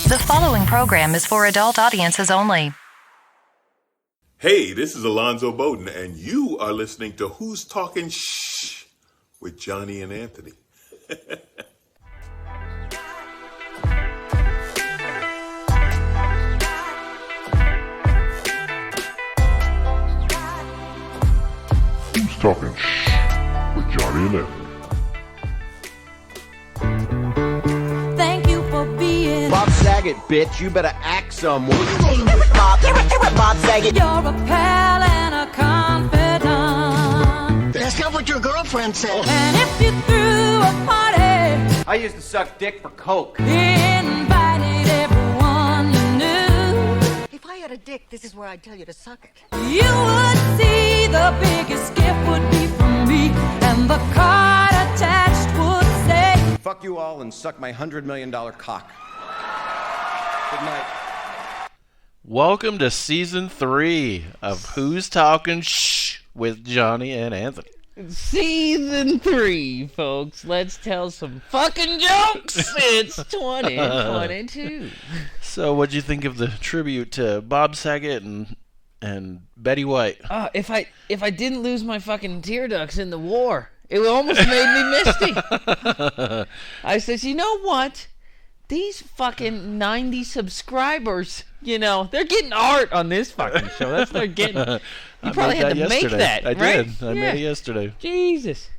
The following program is for adult audiences only. Hey, this is Alonzo Bowden, and you are listening to Who's Talking Shh with Johnny and Anthony. Who's Talking Shh with Johnny and Anthony. Thank you for being Bob Saget, bitch. You better act some. Bob Saget. You're a pal and a confidant. That's not what your girlfriend said. And if you threw a party, I used to suck dick for coke. invited everyone you knew, If I had a dick, this is where I'd tell you to suck it. you would see the biggest gift would be from me, and the card attached would say, Fuck you all and suck my $100 million cock. Good night. Welcome to Season 3 of Who's Talking Shh with Johnny and Anthony. Season 3, folks. Let's tell some fucking jokes. It's 2022. So, what'd you think of the tribute to Bob Saget and Betty White? If I didn't lose my fucking tear ducts in the war, it almost made me misty. I said, you know what? These fucking 90 subscribers, you know, they're getting art on this fucking show. That's what they're getting. You probably had to make that, I right? did. I made it yesterday. Jesus.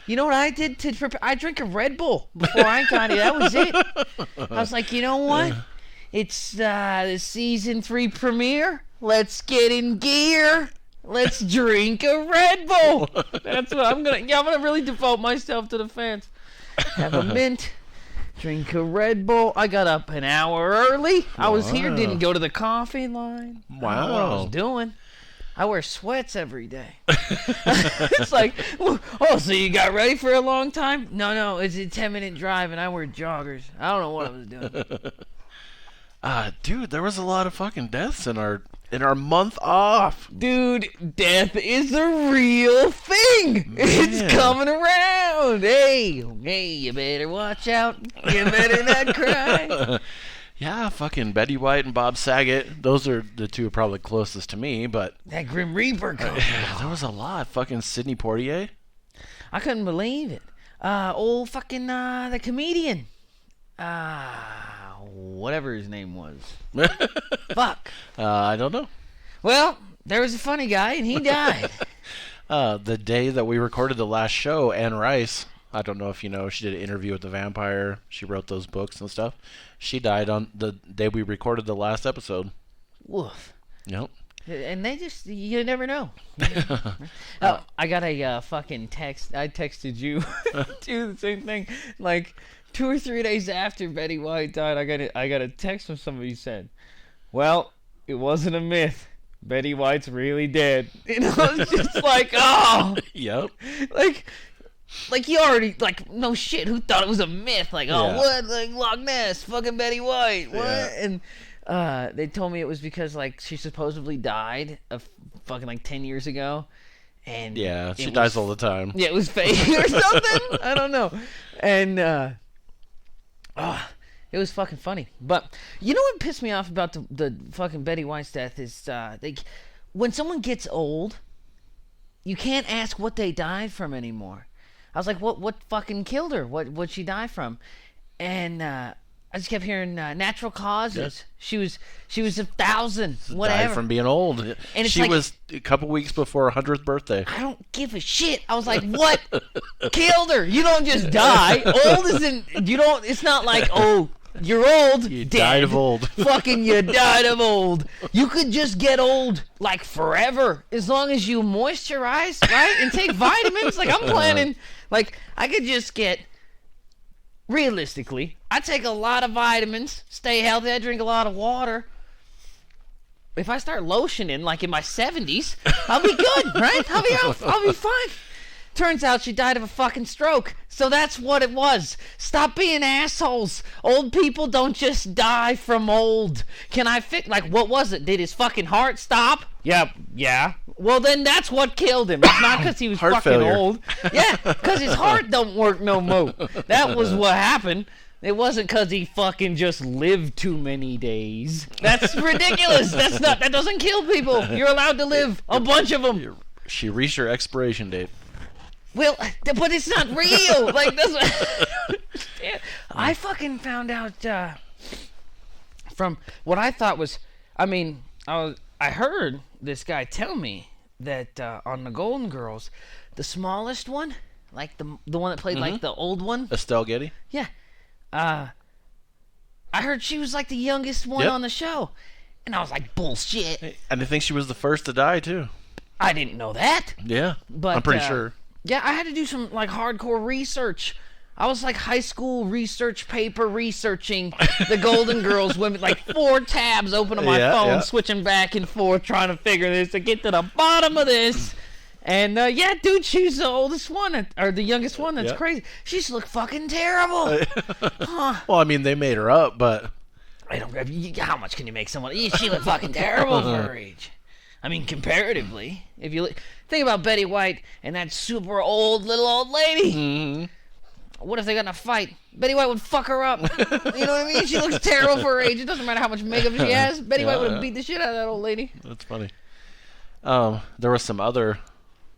You know what I did to prepare? I drank a Red Bull before I got it. That was it. I was like, you know what? It's the Season 3 premiere. Let's get in gear. Let's drink a Red Bull. That's what I'm gonna. Yeah, I'm gonna really devote myself to the fans. Have a mint. Drink a Red Bull. I got up an hour early. I was here. Didn't go to the coffee line. I don't know what I was doing. I wear sweats every day. It's like, oh, so you got ready for a long time? No, it's a 10-minute drive, and I wear joggers. I don't know what I was doing. Dude, there was a lot of fucking deaths in our month off. Dude, death is a real thing. It's coming around. Hey, you better watch out. You better not cry. Yeah, fucking Betty White and Bob Saget. Those are the two probably closest to me, but That Grim Reaper comes. there was a lot. Fucking Sidney Poitier. I couldn't believe it. Old fucking, the comedian. Whatever his name was. Fuck. I don't know. Well, there was a funny guy, and he died. The day that we recorded the last show, Anne Rice, I don't know if you know, she did an interview with the vampire. She wrote those books and stuff. She died on the day we recorded the last episode. Woof. Yep. And they just, you never know. I got a fucking text. I texted you, too, the same thing. Like, 2 or 3 days after Betty White died, I got a text from somebody who said, well, it wasn't a myth. Betty White's really dead. You know, it's just like, oh. Yep. Like you already, like, no shit, who thought it was a myth? Like, oh, Yeah. what? Like, Loch Ness, fucking Betty White, what? Yeah. And they told me it was because, like, she supposedly died fucking, like, 10 years ago. And Yeah, she dies all the time. Yeah, it was fake or something. I don't know. And, it was fucking funny. But you know what pissed me off about the fucking Betty White's death is when someone gets old, you can't ask what they died from anymore. I was like, what fucking killed her? What'd she die from? And I just kept hearing natural causes. Yeah. She was 1,000, whatever. Died from being old. And she was a couple weeks before her 100th birthday. I don't give a shit. I was like, what killed her? You don't just die. Old isn't. You don't. It's not like, oh, you're old. You dead. died of old. Fucking you died of old. You could just get old like forever as long as you moisturize, right, and take vitamins. Like I'm planning. Like I could just get. Realistically, I take a lot of vitamins, stay healthy, I drink a lot of water. If I start lotioning like in my 70s, I'll be good, right? I'll be fine. Turns out she died of a fucking stroke. So that's what it was. Stop being assholes. Old people don't just die from old. Can I fix, like, what was it? Did his fucking heart stop? Yeah. Well, then that's what killed him. It's not because he was fucking failure. old. Yeah, because his heart don't work no more. That was what happened. It wasn't because he fucking just lived too many days. That's ridiculous. That doesn't kill people. You're allowed to live a bunch of them. She reached her expiration date. Well, but it's not real. Like, that's I fucking found out from what I thought was, I heard this guy tell me that on the Golden Girls, the smallest one, like the one that played like the old one, Estelle Getty? Yeah. I heard she was like the youngest one on the show. And I was like, bullshit. And I think she was the first to die, too. I didn't know that. Yeah. But I'm pretty sure. Yeah, I had to do some like hardcore research. I was like high school research paper researching the Golden Girls women, like 4 tabs open on my phone, switching back and forth, trying to figure this to get to the bottom of this. And dude, she's the oldest one, or the youngest one. That's crazy. She just looked fucking terrible. Well, I mean, they made her up, but I don't. How much can you make someone? She looked fucking terrible for her age. I mean, comparatively, if you think about Betty White and that super little old lady. What if they got in a fight? Betty White would fuck her up. You know what I mean? She looks terrible for her age. It doesn't matter how much makeup she has. Betty White would have beat the shit out of that old lady. That's funny. There were some other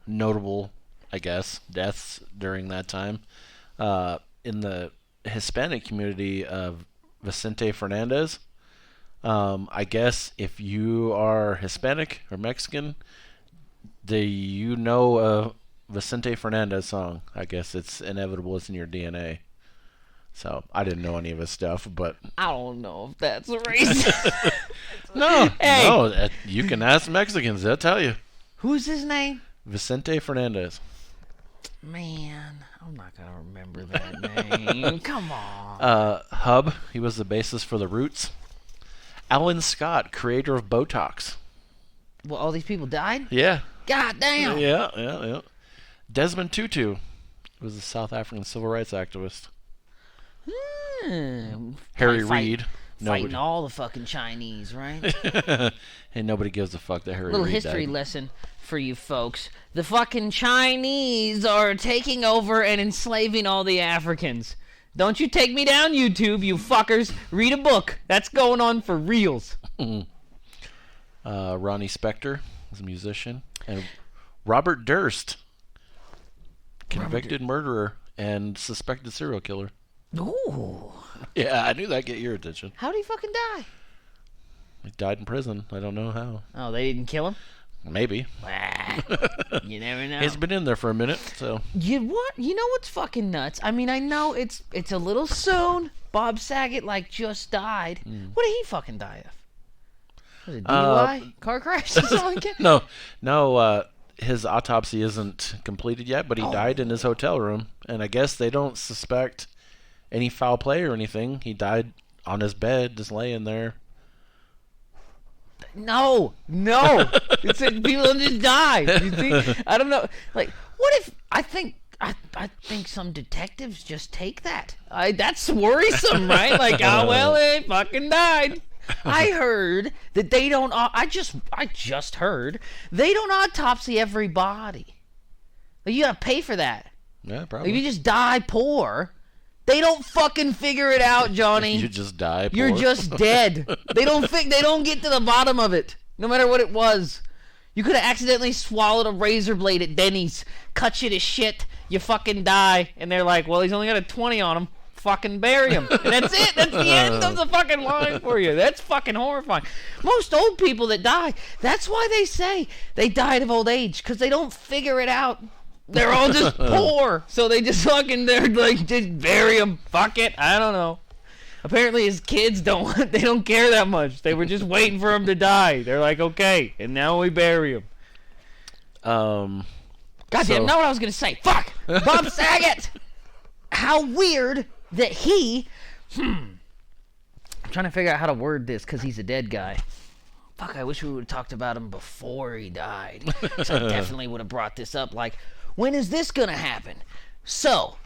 notable, I guess, deaths during that time. In the Hispanic community of Vicente Fernandez. I guess if you are Hispanic or Mexican, you know a Vicente Fernandez song. I guess it's inevitable. It's in your DNA. So I didn't know any of his stuff, but I don't know if that's racist. No, you can ask Mexicans. They'll tell you. Who's his name? Vicente Fernandez. Man, I'm not gonna remember that name. Come on. Hub. He was the bassist for the Roots. Alan Scott, creator of Botox. Well, all these people died? Yeah. God damn. Yeah. Desmond Tutu was a South African civil rights activist. Harry Reid. Fighting all the fucking Chinese, right? And nobody gives a fuck that Harry Reid Little history died. lesson for you folks. The fucking Chinese are taking over and enslaving all the Africans. Don't you take me down, YouTube, you fuckers. Read a book. That's going on for reals. Ronnie Spector was a musician. And Robert Durst, convicted murderer and suspected serial killer. Ooh. Yeah, I knew that'd get your attention. How'd he fucking die? He died in prison. I don't know how. Oh, they didn't kill him? Maybe. You never know. He's been in there for a minute, so. You know what's fucking nuts? I mean, I know it's a little soon. Bob Saget just died. What did he fucking die of? Was it DUI? Car crash or something like that? No. His autopsy isn't completed yet, but he died in his hotel room, and I guess they don't suspect any foul play or anything. He died on his bed, just laying there. No. It's that people don't just die. You think? I don't know. Like, what if I think some detectives just take that? That's worrisome, right? Like, they fucking died. I heard that they don't. I just heard they don't autopsy every body. Like, you gotta pay for that. Yeah, probably. If you just die poor, they don't fucking figure it out, Johnny. You just die poor. You're just dead. They don't get to the bottom of it, no matter what it was. You could have accidentally swallowed a razor blade at Denny's, cut you to shit, you fucking die, and they're like, well, he's only got a 20 on him. Fucking bury him. And that's it. That's the end of the fucking line for you. That's fucking horrifying. Most old people that die, that's why they say they died of old age, because they don't figure it out. They're all just poor. So they just they're like, just bury him. Fuck it. I don't know. Apparently his kids don't care that much. They were just waiting for him to die. They're like, okay, and now we bury him. Goddamn, not what I was going to say. Fuck! Bob Saget! How weird that he... I'm trying to figure out how to word this because he's a dead guy. Fuck, I wish we would have talked about him before he died. So I definitely would have brought this up. Like, when is this going to happen? So,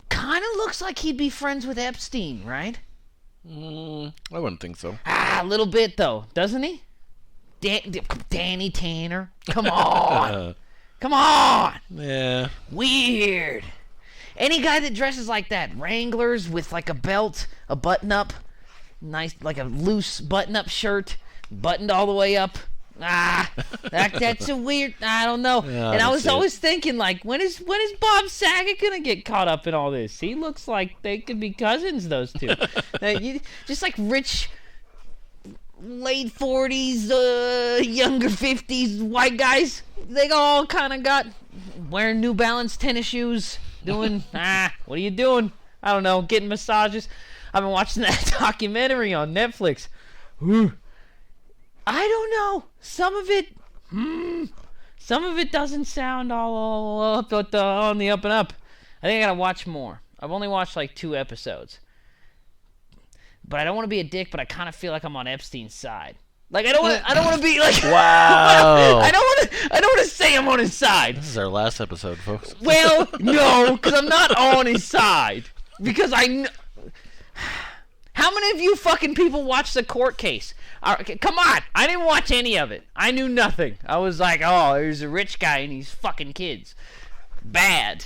kind of looks like he'd be friends with Epstein, right? I wouldn't think so. A little bit, though, doesn't he? Danny Tanner. Come on. Come on. Yeah. Weird. Any guy that dresses like that, Wranglers with like a belt, a button-up, nice, like a loose button-up shirt, buttoned all the way up. That's a weird. I don't know. Yeah, and I was always thinking, like, when is Bob Saget gonna get caught up in all this? He looks like they could be cousins, those two. Just like rich, late 40s, younger 50s white guys. They all kind of got wearing New Balance tennis shoes, doing what are you doing? I don't know, getting massages. I've been watching that documentary on Netflix. I don't know. Some of it doesn't sound all up on the up and up. I think I gotta watch more. I've only watched like 2 episodes. But I don't want to be a dick, but I kind of feel like I'm on Epstein's side. Like I don't want to be like Wow. I don't want to say I'm on his side. This is our last episode, folks. Well, no, because I'm not on his side. Because how many of you fucking people watched the court case? Come on, I didn't watch any of it. I knew nothing. I was like, oh, there's a rich guy and he's fucking kids. Bad.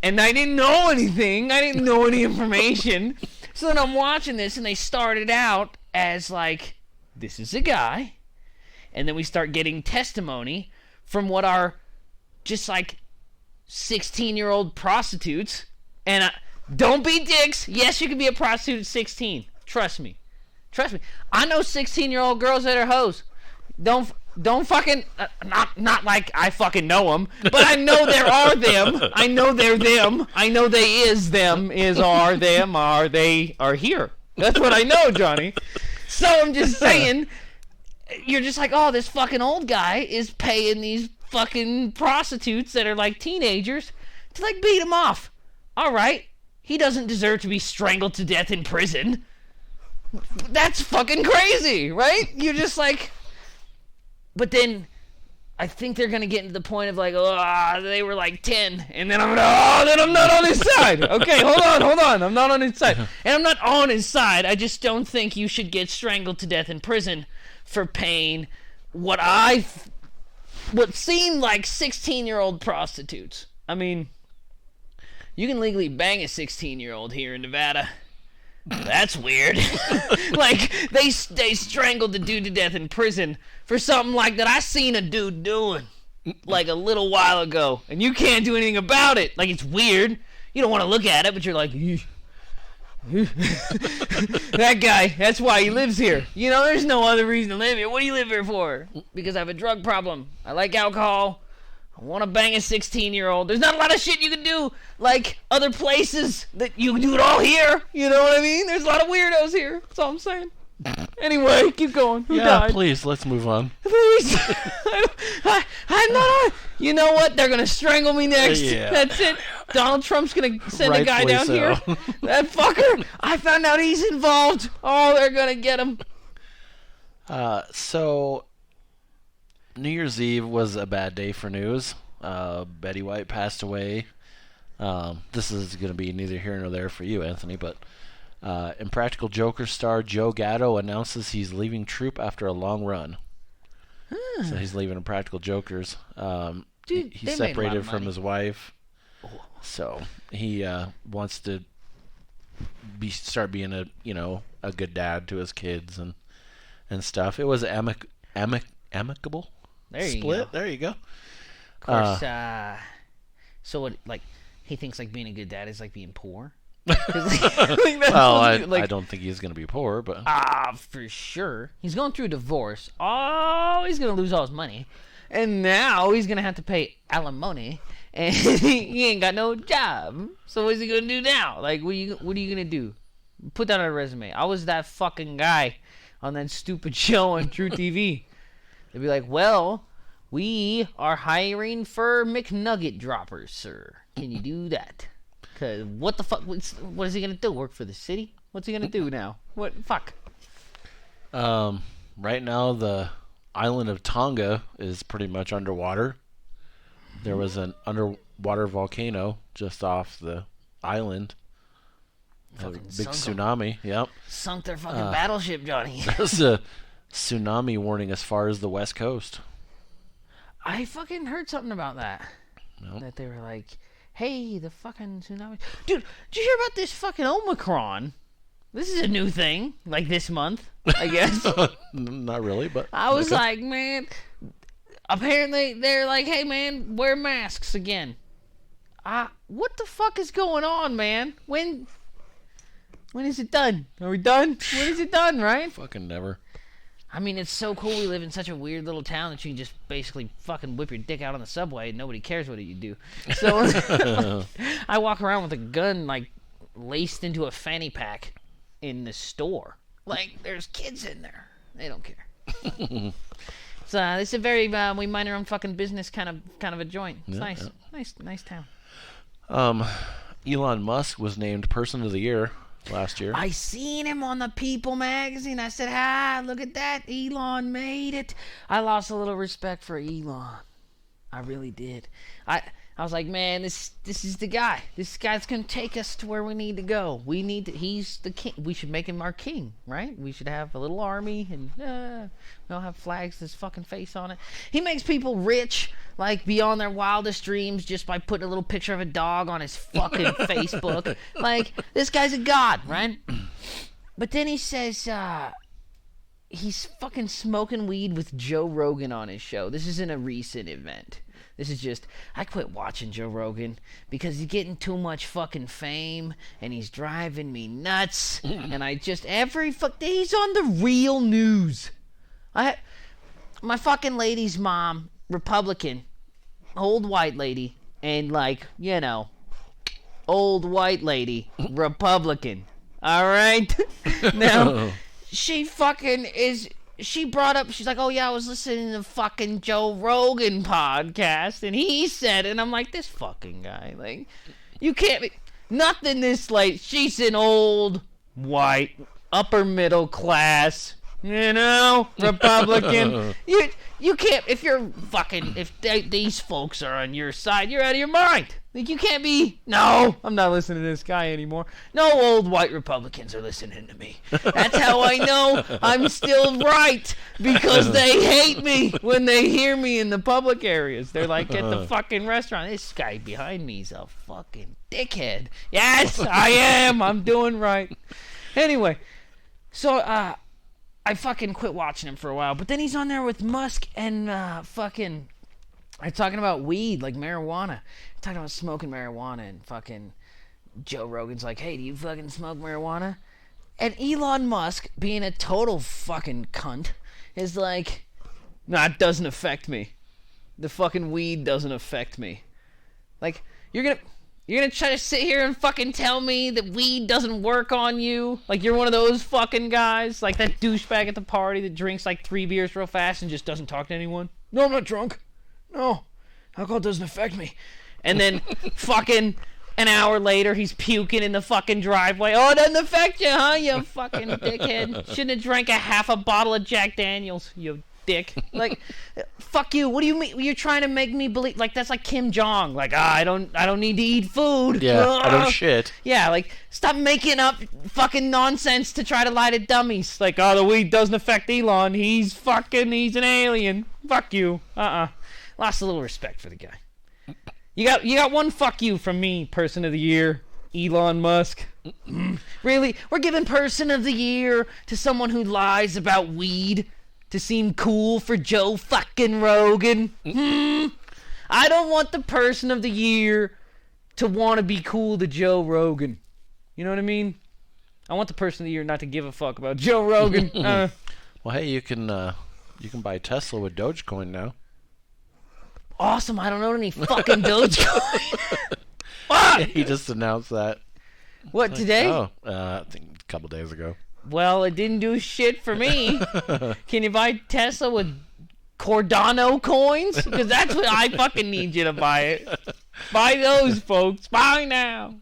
And I didn't know anything. I didn't know any information. So then I'm watching this and they started out as like, this is a guy. And then we start getting testimony from what are just like 16-year-old prostitutes. And don't be dicks. Yes, you can be a prostitute at 16. Trust me. I know 16-year-old girls that are hoes. Don't fucking not like I fucking know them, but I know there are them. I know they're them. I know they is them is are them are they are here. That's what I know, Johnny. So I'm just saying, you're just like, oh, this fucking old guy is paying these fucking prostitutes that are like teenagers to like beat him off. All right, he doesn't deserve to be strangled to death in prison. That's fucking crazy, right? You're just like, but then I think they're gonna get to the point of like, oh, they were like 10, and then I'm not on his side. Okay, hold on, I'm not on his side, and I'm not on his side. I just don't think you should get strangled to death in prison for paying what seemed like 16-year-old prostitutes. I mean, you can legally bang a 16-year-old here in Nevada. That's weird. Like, they strangled the dude to death in prison for something like that I seen a dude doing like a little while ago, and you can't do anything about it. Like, it's weird. You don't want to look at it, but you're like, that guy, that's why he lives here. You know, there's no other reason to live here. What do you live here for? Because I have a drug problem. I like alcohol. I want to bang a 16-year-old. There's not a lot of shit you can do like other places that you can do it all here. You know what I mean? There's a lot of weirdos here. That's all I'm saying. Anyway, keep going. Who died? Please, let's move on. Please. I'm not on. You know what? They're going to strangle me next. Yeah. That's it. Donald Trump's going to send a guy Rightfully down so. here. That fucker. I found out he's involved. Oh, they're going to get him. So, New Year's Eve was a bad day for news. Betty White passed away. This is going to be neither here nor there for you, Anthony, but Impractical Jokers star Joe Gatto announces he's leaving troupe after a long run. So he's leaving Impractical Jokers. Dude, he they made a lot separated of from money. his wife, so he wants to start being a good dad to his kids and stuff. It was amicable There you split. go. There you go. Of course, so what, like, he thinks like being a good dad is like being poor? 'Cause, like, that's Well, what- I don't think he's going to be poor, but for sure. He's going through a divorce. Oh, he's going to lose all his money. And now he's going to have to pay alimony. And he ain't got no job. So what's he going to do now? Like, what are you going to do? Put that on a resume. I was that fucking guy on that stupid show on True TV. They'd be like, well, we are hiring for McNugget droppers, sir. Can you do that? Because what the fuck? What is he going to do? Work for the city? What's he going to do now? What? Fuck. right now the island of Tonga is pretty much underwater. There was an underwater volcano just off the island. A Fucking big sunk 'em. tsunami. Yep. Sunk their fucking battleship, Johnny. There's a tsunami warning as far as the west coast. I fucking heard something about that. Nope. That they were like, hey, the fucking tsunami. Dude, did you hear about this fucking Omicron? This is a new thing, like this month, I guess. Not really, but I was okay. like, man, apparently they're like, hey, man, wear masks again. What the fuck is going on, man? When is it done? Are we done? When is it done, right? Fucking never. I mean, it's so cool we live in such a weird little town that you can just basically fucking whip your dick out on the subway and nobody cares what you do. So I walk around with a gun, like, laced into a fanny pack in the store. Like, there's kids in there. They don't care. So it's a very, we mind our own fucking business kind of a joint. It's nice. Yeah. Nice town. Elon Musk was named Person of the Year last year. I seen him on the People magazine. I said, look at that. Elon made it. I lost a little respect for Elon. I really did. I was like, man, this is the guy. This guy's gonna take us to where we need to go. He's the king. We should make him our king, right? We should have a little army and we'll have flags with his fucking face on it. He makes people rich, like beyond their wildest dreams, just by putting a little picture of a dog on his fucking Facebook. Like, this guy's a god, right? But then he says he's fucking smoking weed with Joe Rogan on his show. This isn't a recent event. This is just, I quit watching Joe Rogan because he's getting too much fucking fame and he's driving me nuts. And I just, he's on the real news. My fucking lady's mom, Republican, old white lady, and like, you know, old white lady, Republican. All right? Now, she fucking is... She brought up, she's like, oh yeah, I was listening to the fucking Joe Rogan podcast, and he said, and I'm like, this fucking guy, like, you can't be, nothing this late. She's an old, white, upper middle class, you know, Republican. You can't, if these folks are on your side, you're out of your mind. Like, you can't be, no, I'm not listening to this guy anymore. No old white Republicans are listening to me. That's how I know I'm still right, because they hate me when they hear me in the public areas. They're like at the fucking restaurant. This guy behind me is a fucking dickhead. Yes, I am. I'm doing right. Anyway, so I fucking quit watching him for a while. But then he's on there with Musk and fucking... I'm talking about weed, like marijuana. I'm talking about smoking marijuana, and fucking Joe Rogan's like, hey, do you fucking smoke marijuana? And Elon Musk, being a total fucking cunt, is like, nah, it doesn't affect me. The fucking weed doesn't affect me. Like, you're gonna try to sit here and fucking tell me that weed doesn't work on you? Like, you're one of those fucking guys, like that douchebag at the party that drinks like 3 beers real fast and just doesn't talk to anyone? No, I'm not drunk. No, alcohol doesn't affect me. And then fucking an hour later, he's puking in the fucking driveway. Oh, it doesn't affect you, huh, you fucking dickhead? Shouldn't have drank a half a bottle of Jack Daniels, you dick. Like, fuck you. What do you mean? You're trying to make me believe, like, that's like Kim Jong. Like, I don't need to eat food. Yeah, I don't shit. Yeah, like, stop making up fucking nonsense to try to lie to dummies. Like, oh, the weed doesn't affect Elon. He's an alien. Fuck you. Lost a little respect for the guy. You got one fuck you from me, Person of the Year, Elon Musk. Really? We're giving Person of the Year to someone who lies about weed to seem cool for Joe fucking Rogan? I don't want the Person of the Year to want to be cool to Joe Rogan. You know what I mean? I want the Person of the Year not to give a fuck about Joe Rogan. Well, hey, you can buy Tesla with Dogecoin now. Awesome, I don't own any fucking Dogecoin. He just announced that. What, like, today? I think a couple days ago. Well, it didn't do shit for me. Can you buy Tesla with Cardano coins? Because that's what I fucking need you to buy it. Buy those, folks. Buy now.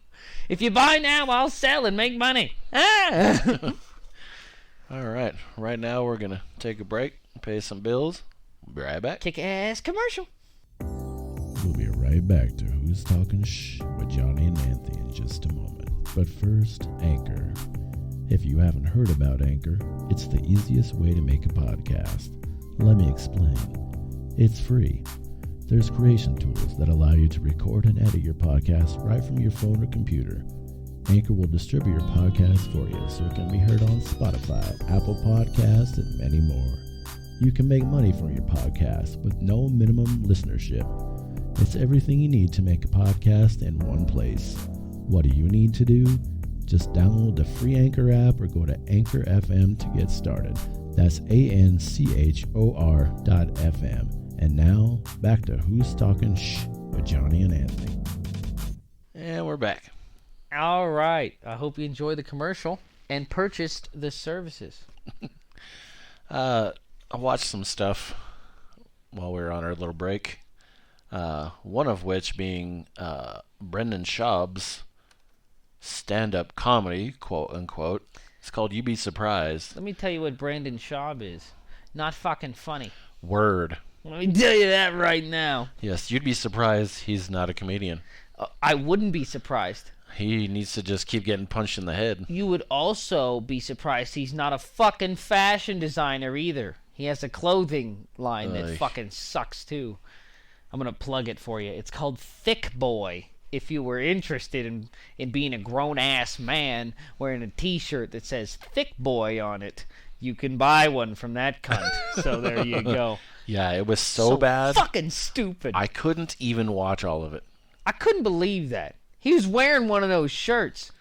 If you buy now, I'll sell and make money. All right. Right now, we're going to take a break, pay some bills. We'll be right back. Kick-ass commercial. We'll be right back to Who's Talking Shh with Johnny and Anthony in just a moment. But first, Anchor. If you haven't heard about Anchor, it's the easiest way to make a podcast. Let me explain. It's free. There's creation tools that allow you to record and edit your podcast right from your phone or computer. Anchor will distribute your podcast for you so it can be heard on Spotify, Apple Podcasts, and many more. You can make money from your podcast with no minimum listenership. It's everything you need to make a podcast in one place. What do you need to do? Just download the free Anchor app or go to Anchor FM to get started. That's ANCHOR.FM. And now, back to Who's Talking Shh with Johnny and Anthony. And we're back. All right. I hope you enjoyed the commercial and purchased the services. I watched some stuff while we were on our little break. One of which being Brendan Schaub's stand-up comedy, quote unquote. It's called "You Be Surprised." Let me tell you what Brandon Schaub is. Not fucking funny. Word. Let me tell you that right now. Yes, you'd be surprised he's not a comedian. I wouldn't be surprised. He needs to just keep getting punched in the head. You would also be surprised he's not a fucking fashion designer either. He has a clothing line that fucking sucks too. I'm going to plug it for you. It's called Thick Boy. If you were interested in being a grown-ass man wearing a t-shirt that says Thick Boy on it, you can buy one from that cunt. So there you go. Yeah, it was so bad. Fucking stupid. I couldn't even watch all of it. I couldn't believe that. He was wearing one of those shirts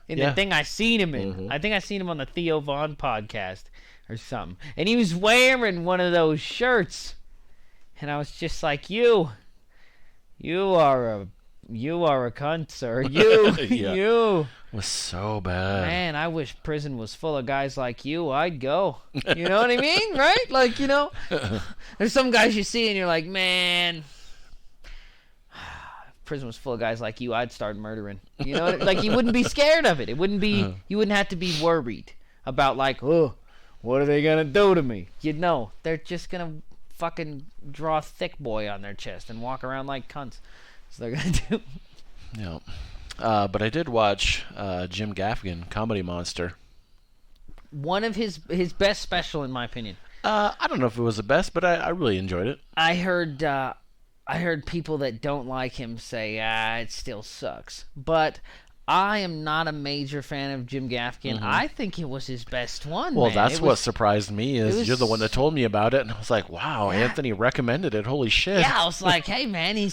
in the thing I seen him in. Mm-hmm. I think I seen him on the Theo Vaughn podcast or something. And he was wearing one of those shirts. And I was just like, you are a cunt, sir. You. It was so bad. Man, I wish prison was full of guys like you. I'd go. You know what I mean? Right? Like, there's some guys you see and you're like, man, if prison was full of guys like you, I'd start murdering. You know, like you wouldn't be scared of it. It wouldn't be, you wouldn't have to be worried about like, oh, what are they going to do to me? You'd know. They're just going to fucking draw Thick Boy on their chest and walk around like cunts. So they're going to do. Yeah. But I did watch Jim Gaffigan, Comedy Monster. One of his best special, in my opinion. I don't know if it was the best, but I really enjoyed it. I heard people that don't like him say, it still sucks. But I am not a major fan of Jim Gaffigan. Mm-hmm. I think it was his best one. Well, man. that's what surprised me is you're the one that told me about it, and I was like, wow, Anthony recommended it. Holy shit. Yeah, I was like, hey man, he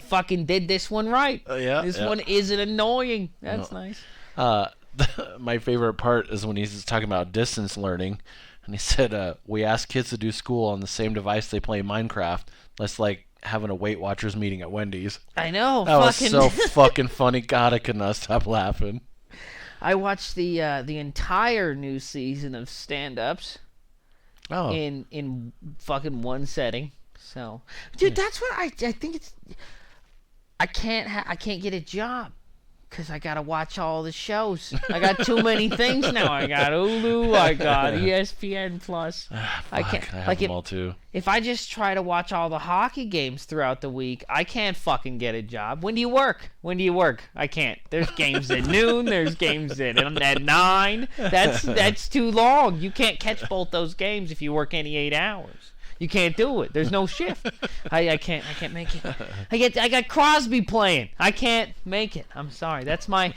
fucking did this one right. This one isn't annoying. That's nice. My favorite part is when he's talking about distance learning, and he said, we ask kids to do school on the same device they play Minecraft. That's like having a Weight Watchers meeting at Wendy's. I know. That was so fucking funny. God, I could not stop laughing. I watched the entire new season of stand-ups in fucking one setting. So, dude, that's what I think it's. I can't get a job because I gotta watch all the shows. I got too many things now. I got Hulu. I got ESPN Plus. I have them all too. If I just try to watch all the hockey games throughout the week, I can't fucking get a job. When do you work? I can't. There's games at noon. There's games at 9. That's too long. You can't catch both those games if you work any 8 hours. You can't do it. There's no shift. I can't make it. I got Crosby playing. I can't make it. I'm sorry. That's my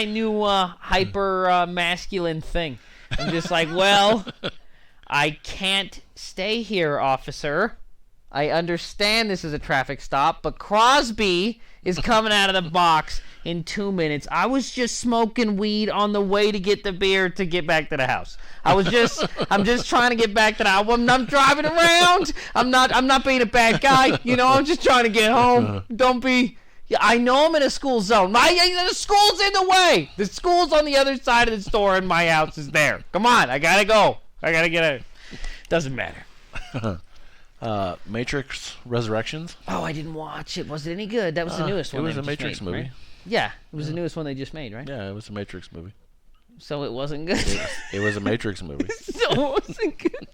new hyper masculine thing. I'm just like, well, I can't stay here, officer. I understand this is a traffic stop, but Crosby is coming out of the box in 2 minutes. I was just smoking weed on the way to get the beer to get back to the house. I'm just trying to get back to the house. I'm not driving around. I'm not being a bad guy. I'm just trying to get home. Don't be. Yeah, I know I'm in a school zone. The school's in the way. The school's on the other side of the store, and my house is there. Come on, I gotta go. I gotta get out. Doesn't matter. Matrix Resurrections. Oh, I didn't watch it. Was it any good? That was the newest one. It was a Matrix movie. Right? Yeah, it was the newest one they just made, right? Yeah, it was a Matrix movie. So it wasn't good. It was a Matrix movie. So it wasn't good.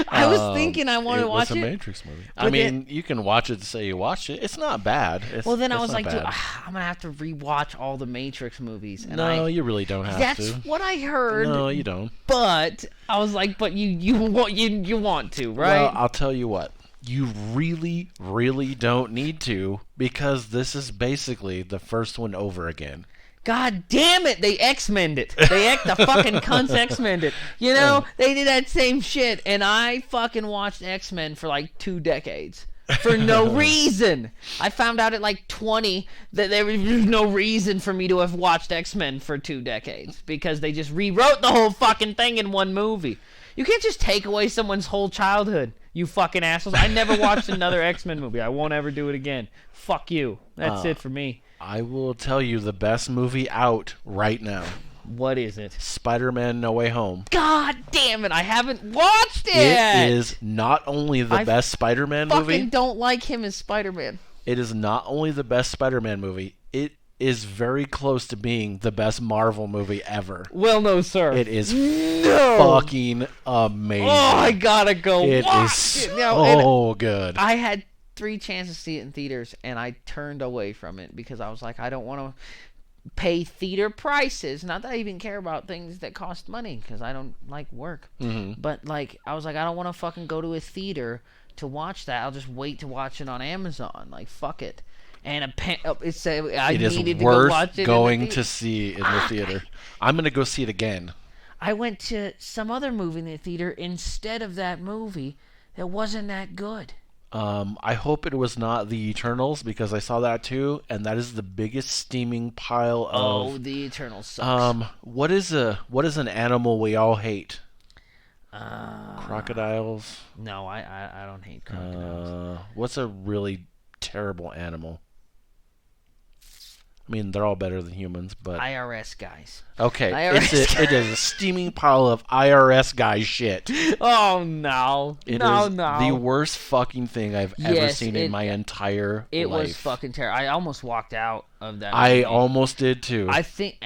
I was thinking I wanted to watch it. It was a Matrix movie. I mean, you can watch it to say you watched it. It's not bad. Well, then I was like, dude, I'm gonna have to rewatch all the Matrix movies. And no, you really don't have to. That's what I heard. No, you don't. But I was like, but you want to, right? Well, I'll tell you what. You really, really don't need to, because this is basically the first one over again. God damn it, they X-Men'd it. The fucking cunts X-Men'd it. You know, they did that same shit, and I fucking watched X-Men for like 2 decades. For no reason. I found out at like 20 that there was no reason for me to have watched X-Men for 2 decades, because they just rewrote the whole fucking thing in one movie. You can't just take away someone's whole childhood, you fucking assholes. I never watched another X-Men movie. I won't ever do it again. Fuck you. That's it for me. I will tell you the best movie out right now. What is it? SpiderMan No Way Home. God damn it, I haven't watched it! It is not only the best Spider-Man movie. I fucking don't like him as Spider-Man. It is not only the best Spider-Man movie, it is very close to being the best Marvel movie ever. Well, no, sir. It is fucking amazing. Oh, I gotta go It watch is so it now. good. I had 3 chances to see it in theaters, and I turned away from it because I was like, I don't want to pay theater prices. Not that I even care about things that cost money, because I don't like work. Mm-hmm. But like, I was like, I don't want to fucking go to a theater to watch that. I'll just wait to watch it on Amazon. Like, fuck it. And I it needed to worth go watch it going in the to see in the theater. I'm gonna go see it again. I went to some other movie in the theater instead of that movie that wasn't that good. I hope it was not The Eternals, because I saw that too, and that is the biggest steaming pile of... Oh, The Eternals sucks. What is an animal we all hate? Crocodiles? No, I don't hate crocodiles. What's a really terrible animal? I mean, they're all better than humans, but... IRS guys. Okay, IRS it is a steaming pile of IRS guy shit. Oh, no. It is the worst fucking thing I've ever seen in my entire life. It was fucking terrible. I almost walked out of that I movie. almost did, too. I think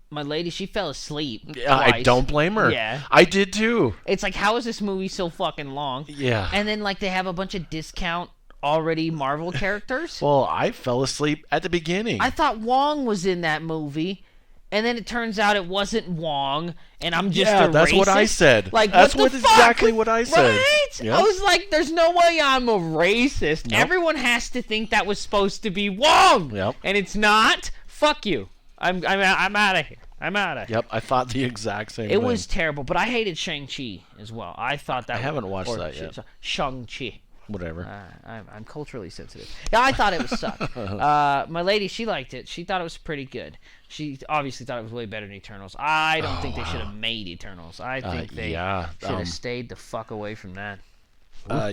my lady, she fell asleep I twice. don't blame her. Yeah. I did, too. It's like, how is this movie so fucking long? Yeah. And then, like, they have a bunch of discount already Marvel characters. Well, I fell asleep at the beginning. I thought Wong was in that movie, and then it turns out it wasn't Wong, and I'm just a that's racist. what I said. Like, that's what the fuck? exactly what I said. Right? Yep. I was like, there's no way I'm a racist. Nope. Everyone has to think that was supposed to be Wong, Yep. and it's not. Fuck you. I'm out of here. I'm out of here. Yep, I thought the exact same thing. It was terrible, but I hated Shang-Chi as well. I thought that I haven't watched that yet. Shang-Chi. Whatever. I'm culturally sensitive. Yeah, I thought it was suck. My lady, she liked it. She thought it was pretty good. She obviously thought it was way better than Eternals. I don't think they should have made Eternals. I think they should have stayed the fuck away from that.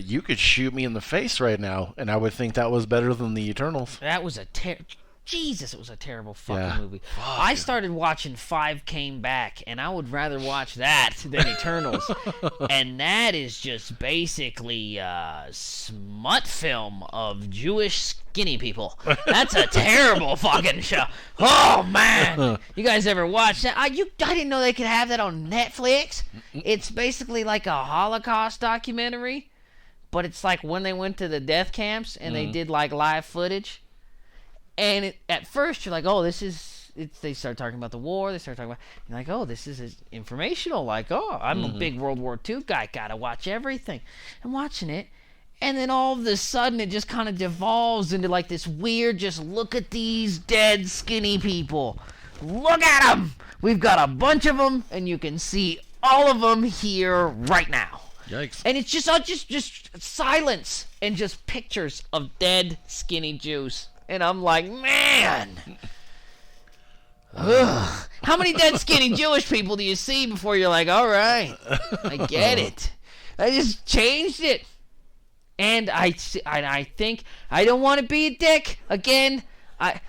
You could shoot me in the face right now, and I would think that was better than the Eternals. That was Jesus, it was a terrible fucking movie. I started watching 5 Came Back, and I would rather watch that than Eternals. And that is just basically a smut film of Jewish skinny people. That's a terrible fucking show. Oh, man. You guys ever watch that? I didn't know they could have that on Netflix. It's basically like a Holocaust documentary, but it's like when they went to the death camps and they did like live footage. And at first, you're like, oh, they start talking about the war. They start talking about, you're like, oh, this is informational. Like, oh, I'm a big World War II guy. Gotta watch everything. I'm watching it. And then all of a sudden, it just kind of devolves into like this weird, just look at these dead, skinny people. Look at them. We've got a bunch of them, and you can see all of them here right now. Yikes. And it's just silence and just pictures of dead, skinny Jews. And I'm like, man, how many dead, skinny Jewish people do you see before you're like, all right, I get it. I just changed it. And I think I don't want to be a dick. Again, I'm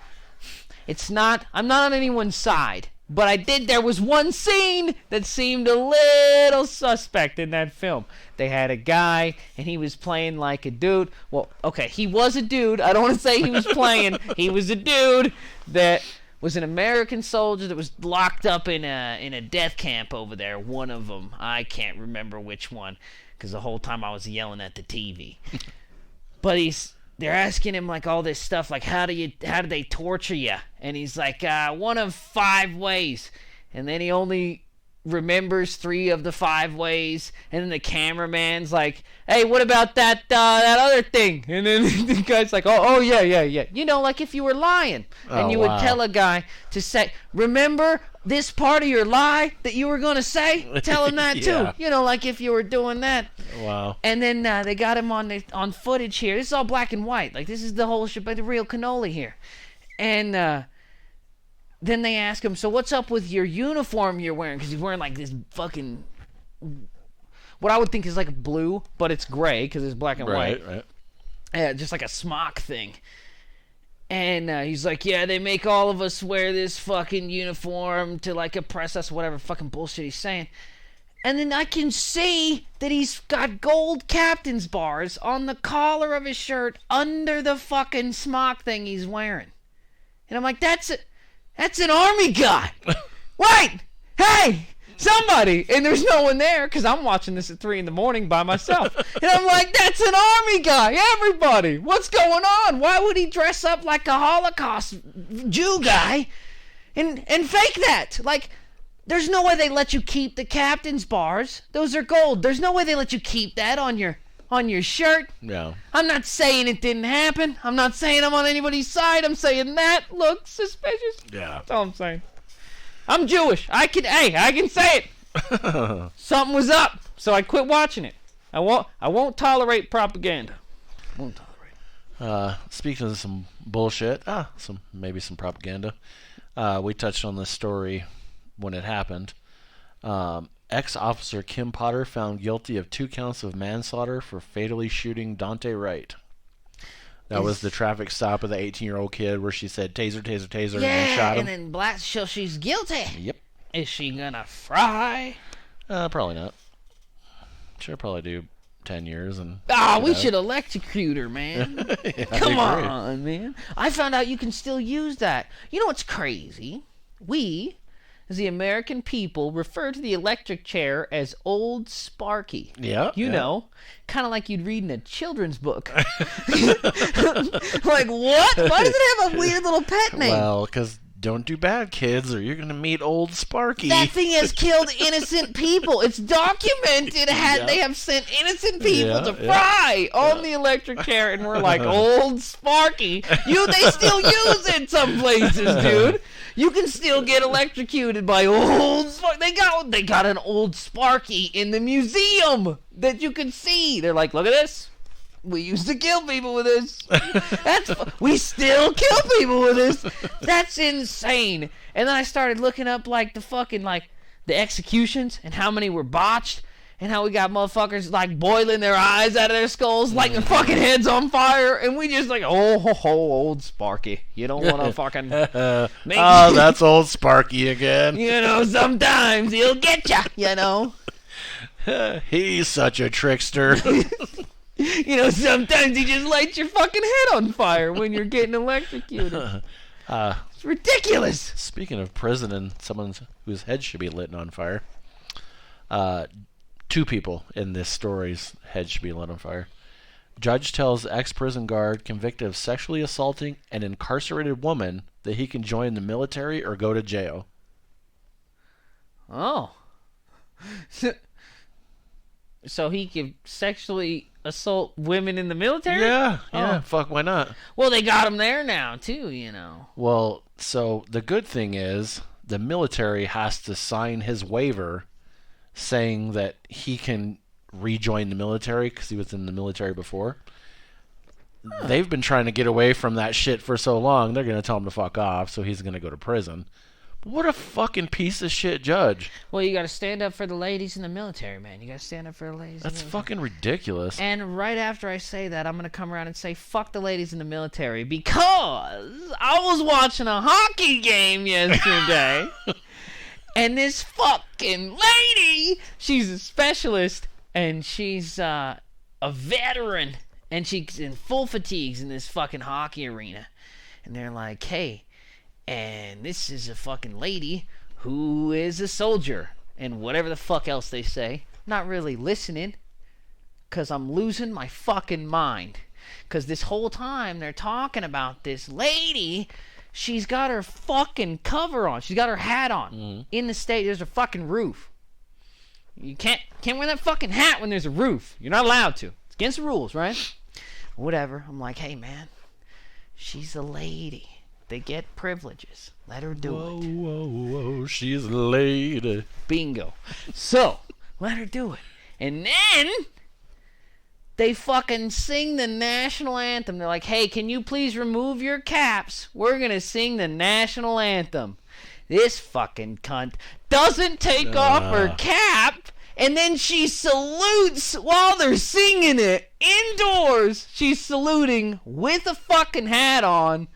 not on anyone's side. But there was one scene that seemed a little suspect in that film. They had a guy, and he was playing like a dude. Well, okay, he was a dude. I don't want to say he was playing. He was a dude that was an American soldier that was locked up in a death camp over there. One of them. I can't remember which one, because the whole time I was yelling at the TV. But they're asking him like all this stuff, like how do they torture you? And he's like, one of 5 ways. And then he only remembers 3 of the 5 ways, and then the cameraman's like, hey, what about that other thing? And then the guy's like, oh yeah. You know, like if you were lying, and you would tell a guy to say, remember this part of your lie that you were going to say? Tell him that too. You know, like if you were doing that. Wow. And then they got him on footage here. This is all black and white. Like, this is the whole shit, but the real cannoli here. And then they ask him, so what's up with your uniform you're wearing? Because he's wearing like this fucking, what I would think is like blue, but it's gray because it's black and white. Right. Yeah, just like a smock thing. And he's like, yeah, they make all of us wear this fucking uniform to like oppress us, whatever fucking bullshit he's saying. And then I can see that he's got gold captain's bars on the collar of his shirt under the fucking smock thing he's wearing. And I'm like, that's an army guy. Wait! Hey! Somebody! And there's no one there because I'm watching this at 3 a.m. by myself. And I'm like, that's an army guy! Everybody! What's going on? Why would he dress up like a Holocaust Jew guy and fake that? Like, there's no way they let you keep the captain's bars. Those are gold. There's no way they let you keep that on your shirt. No. I'm not saying it didn't happen. I'm not saying I'm on anybody's side. I'm saying that looks suspicious. Yeah. That's all I'm saying. I'm Jewish. I can say it. Something was up, so I quit watching it. I won't tolerate propaganda. Speaking of some bullshit, maybe some propaganda. We touched on this story when it happened. Ex-officer Kim Potter found guilty of 2 counts of manslaughter for fatally shooting Daunte Wright. That was the traffic stop of the 18-year-old kid where she said, taser, taser, taser, and then shot him. And then she's guilty. Yep. Is she gonna fry? Probably not. She'll probably do 10 years. And we should electrocute her, man. Yeah, Come on, man. I found out you can still use that. You know what's crazy? We, as the American people, refer to the electric chair as Old Sparky. Yeah. You know, kind of like you'd read in a children's book. Like, what? Why does it have a weird little pet name? Well, because don't do bad, kids, or you're going to meet Old Sparky. That thing has killed innocent people. It's documented. They have sent innocent people to fry on the electric chair, and we're like, Old Sparky. They still use it some places, dude. You can still get electrocuted by Old Sparky. They got an Old Sparky in the museum that you can see. They're like, look at this. We used to kill people with this. We still kill people with this. That's insane. And then I started looking up like the fucking like the executions and how many were botched and how we got motherfuckers like boiling their eyes out of their skulls, lighting their fucking heads on fire, and we just like, Old Sparky. You don't want to fucking make that's Old Sparky again. You know, sometimes he'll get ya, you know. He's such a trickster. You know, sometimes he just lights your fucking head on fire when you're getting electrocuted. It's ridiculous. Speaking of prison and someone whose head should be lit on fire, 2 people in this story's head should be lit on fire. Judge tells ex-prison guard convicted of sexually assaulting an incarcerated woman that he can join the military or go to jail. Oh. So he could sexually assault women in the military? Yeah. Fuck, why not? Well, they got him there now, too, you know. Well, so the good thing is the military has to sign his waiver saying that he can rejoin the military because he was in the military before. They've been trying to get away from that shit for so long, they're going to tell him to fuck off, so he's going to go to prison. What a fucking piece of shit judge. Well, you got to stand up for the ladies in the military, man. You got to stand up for the ladies. That's fucking ridiculous. And right after I say that, I'm going to come around and say, fuck the ladies in the military, because I was watching a hockey game yesterday, and this fucking lady, she's a specialist, and she's a veteran, and she's in full fatigues in this fucking hockey arena. And they're like, hey, and this is a fucking lady who is a soldier, and whatever the fuck else they say. Not really listening, because I'm losing my fucking mind. Because this whole time they're talking about this lady, she's got her fucking cover on. She's got her hat on. In the state, there's a fucking roof. You can't wear that fucking hat when there's a roof. You're not allowed to. It's against the rules, right? Whatever. I'm like, hey, man, she's a lady. They get privileges. Let her do it. Whoa, she's a lady. Bingo. So, let her do it. And then they fucking sing the national anthem. They're like, hey, can you please remove your caps? We're going to sing the national anthem. This fucking cunt doesn't take off her cap, and then she salutes while they're singing it. Indoors, she's saluting with a fucking hat on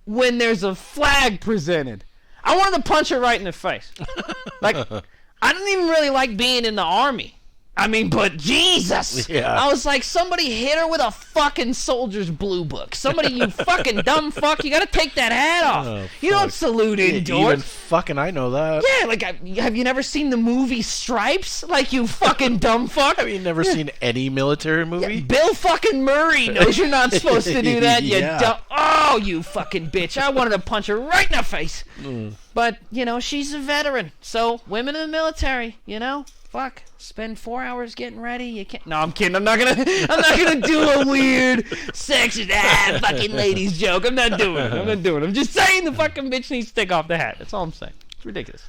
when there's a flag presented. I wanted to punch her right in the face. Like, I didn't even really like being in the army. I mean, but Jesus! Yeah. I was like, somebody hit her with a fucking soldier's blue book. Somebody, you fucking dumb fuck, you gotta take that hat off. Oh, you don't salute indoors. Even fucking I know that. Yeah, like, have you never seen the movie Stripes? Like, you fucking dumb fuck. Have you never seen any military movie? Yeah, Bill fucking Murray knows you're not supposed to do that, you Yeah. dumb... Oh, you fucking bitch. I wanted to punch her right in the face. But, you know, she's a veteran. So, women in the military, you know? Fuck. Spend 4 hours getting ready. You can't. No, I'm kidding. I'm not gonna do a weird sexist fucking ladies joke. I'm not doing it. I'm just saying the fucking bitch needs to take off the hat. That's all I'm saying. It's ridiculous.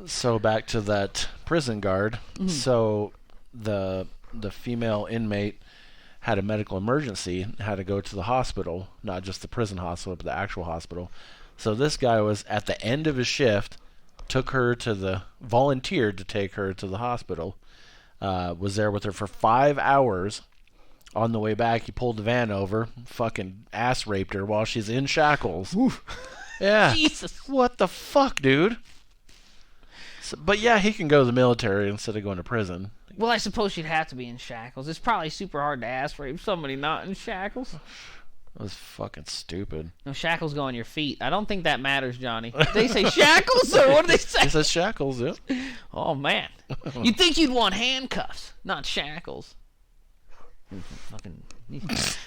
So back to that prison guard. So the female inmate had a medical emergency, had to go to the hospital, not just the prison hospital, but the actual hospital. So this guy was at the end of his shift, volunteered to take her to the hospital, was there with her for 5 hours. On the way back, he pulled the van over, fucking ass raped her while she's in shackles. Oof. Yeah. Jesus. What the fuck, dude? So, but yeah, he can go to the military instead of going to prison. Well, I suppose she'd have to be in shackles. It's probably super hard to ass rape somebody not in shackles. That was fucking stupid. No, shackles go on your feet. I don't think that matters, Johnny. They say shackles, or what do they say? He says shackles, yeah. Oh, man. You'd think you'd want handcuffs, not shackles. Fucking...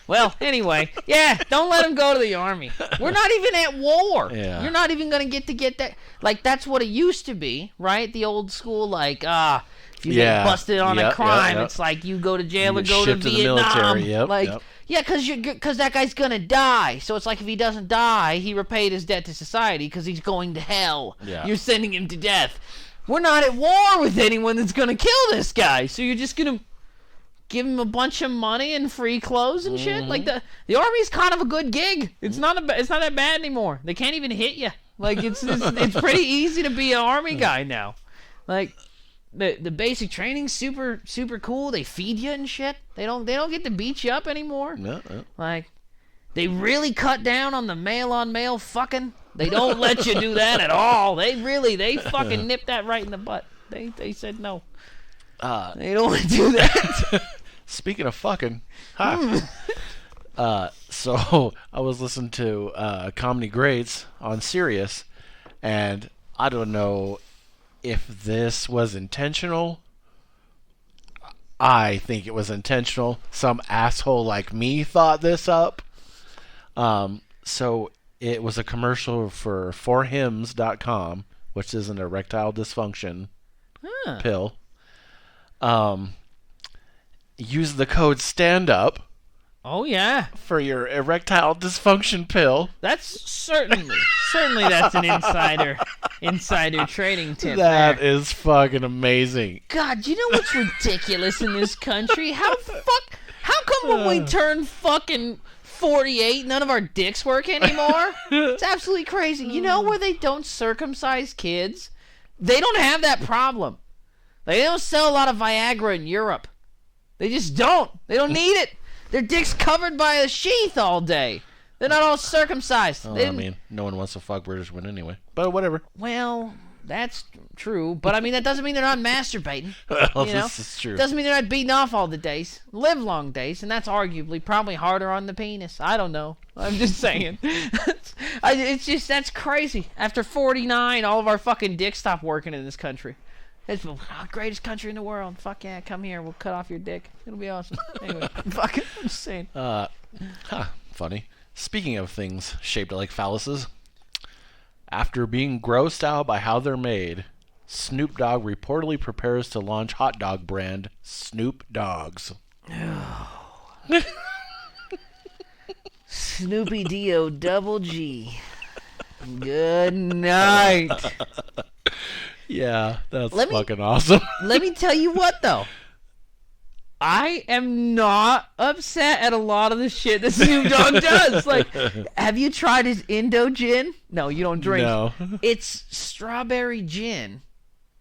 Well, anyway, yeah, don't let him go to the army. We're not even at war. Yeah. You're not even going to get that. Like, that's what it used to be, right? The old school, like, if you get busted on a crime, it's like you go to jail or go to Vietnam. The military. Yep. Yeah, because that guy's going to die. So it's like if he doesn't die, he repaid his debt to society because he's going to hell. Yeah. You're sending him to death. We're not at war with anyone that's going to kill this guy. So you're just going to give him a bunch of money and free clothes and shit. Like the army's kind of a good gig. It's not that bad anymore. They can't even hit you. Like it's pretty easy to be an army guy now. Like the basic training's super cool. They feed you and shit. They don't get to beat you up anymore. No. Like they really cut down on the male on male fucking. They don't let you do that at all. They fucking nipped that right in the butt. They said no. They don't want to do that. Speaking of fucking, so I was listening to Comedy Greats on Sirius, and I don't know if this was intentional. I think it was intentional. Some asshole like me thought this up. So it was a commercial for forhims.com, which is an erectile dysfunction pill. Use the code STANDUP. Oh yeah, for your erectile dysfunction pill. That's certainly that's an insider trading tip. That is fucking amazing. God, you know what's ridiculous in this country? How come when we turn fucking 48, none of our dicks work anymore? It's absolutely crazy. You know where they don't circumcise kids? They don't have that problem. Like, they don't sell a lot of Viagra in Europe. They just don't. They don't need it. Their dick's covered by a sheath all day. They're not all circumcised. Oh, I mean, no one wants to fuck British women anyway. But whatever. Well, that's true. But, I mean, that doesn't mean they're not masturbating. Well, you know? This is true. Doesn't mean they're not beating off all the days. Live long days. And that's arguably probably harder on the penis. I don't know. I'm just saying. It's just, that's crazy. After 49, all of our fucking dicks stop working in this country. It's the greatest country in the world. Fuck yeah, come here. We'll cut off your dick. It'll be awesome. Anyway, fucking insane. Funny. Speaking of things shaped like phalluses, after being grossed out by how they're made, Snoop Dogg reportedly prepares to launch hot dog brand Snoop Dogs. Snoopy Dio Double G. Good night. Yeah, that's fucking awesome. Let me tell you what, though. I am not upset at a lot of the shit that Snoop Dogg does. Like, have you tried his Indo gin? No, you don't drink. No. It's strawberry gin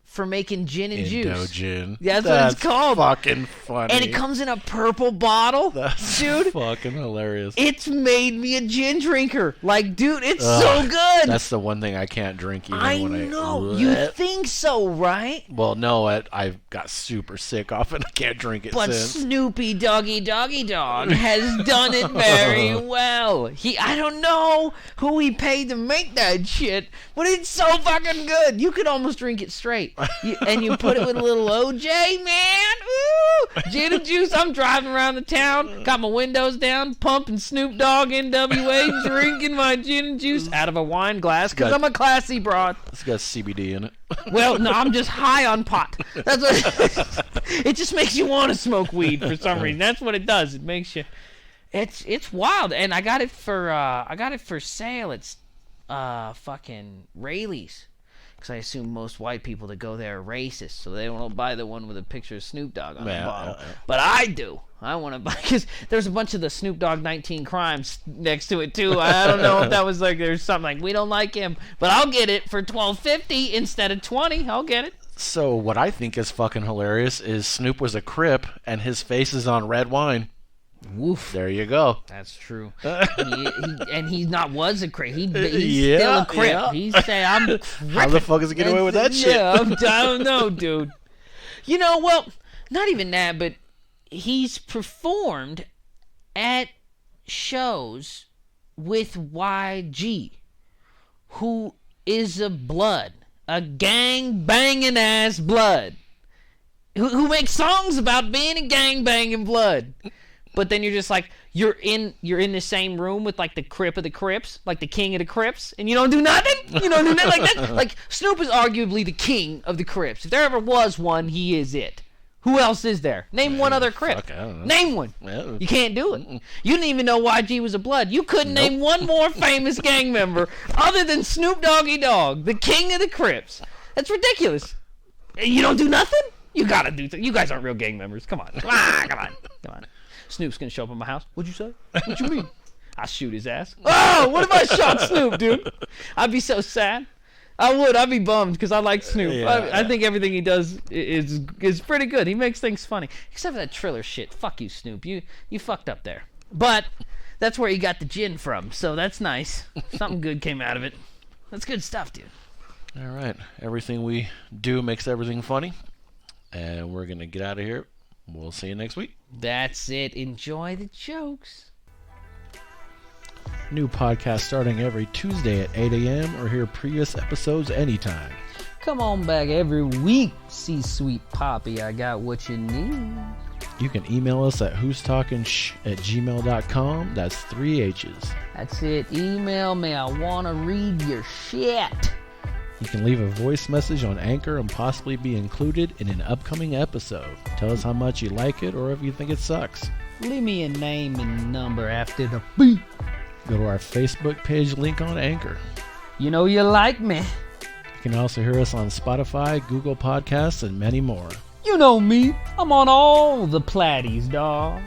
for making gin and Indo juice. gin. That's what it's called. Fucking funny. And it comes in a purple bottle. That's dude. Fucking hilarious. It's made me a gin drinker. Like, dude, it's so good. That's the one thing I can't drink even I when know. You think so, right? Well, no, I got super sick off it. I can't drink it But since. Snoopy Doggy Dog has done it very well. I don't know who he paid to make that shit, but it's so fucking good. You could almost drink it straight. And you put it with a little OJ, man. Ooh, gin and juice. I'm driving around the town, got my windows down, pumping Snoop Dogg NWA, drinking my gin and juice out of a wine glass because I'm a classy broad. It's got CBD in it. Well, no, I'm just high on pot. That's what it just makes you want to smoke weed for some reason. That's what it does. It makes you. It's wild, and I got it for sale. It's fucking Rayleigh's. Because I assume most white people that go there are racist, so they won't buy the one with a picture of Snoop Dogg on the bottle. But I do. I want to buy, because there's a bunch of the Snoop Dogg 19 Crimes next to it, too. I don't know if that was like, there's something like, we don't like him, but I'll get it for $12.50 instead of $20. I'll get it. So what I think is fucking hilarious is Snoop was a Crip, and his face is on red wine. Woof. There you go. That's true. And he not was a Crip. He's still a Crip. Yeah. He's saying, I'm Crip. How the fuck is he getting away with that shit? Yeah, I don't know, dude. You know, well, not even that, but he's performed at shows with YG, who is a blood, a gang-banging ass blood, who makes songs about being a gang-banging blood. But then you're just like, you're in the same room with like the Crip of the Crips, like the king of the Crips, and you don't do nothing? You don't do nothing like that? Like, Snoop is arguably the king of the Crips. If there ever was one, he is it. Who else is there? Name one other Crip. Fuck, I don't know. Name one. Well, You can't do it. You didn't even know YG was a blood. You couldn't name one more famous gang member other than Snoop Doggy Dogg, the king of the Crips. That's ridiculous. You don't do nothing? You gotta do something. You guys aren't real gang members. Come on. Come on. Snoop's gonna show up at my house. What'd you say? What you mean? I shoot his ass. Oh, what if I shot Snoop, dude? I'd be so sad. I would. I'd be bummed because I like Snoop. Yeah. I think everything he does is pretty good. He makes things funny, except for that Triller shit. Fuck you, Snoop. You fucked up there. But that's where he got the gin from, so that's nice. Something good came out of it. That's good stuff, dude. all right. Everything we do makes everything funny. And we're going to get out of here. We'll see you next week. That's it. Enjoy the jokes. New podcast starting every Tuesday at 8 a.m. or hear previous episodes anytime. Come on back every week. See Sweet Poppy. I got what you need. You can email us at who'stalkingshh@gmail.com. That's 3 H's. That's it. Email me. I want to read your shit. You can leave a voice message on Anchor and possibly be included in an upcoming episode. Tell us how much you like it or if you think it sucks. Leave me a name and number after the beep. Go to our Facebook page link on Anchor. You know you like me. You can also hear us on Spotify, Google Podcasts, and many more. You know me. I'm on all the platties, dawg.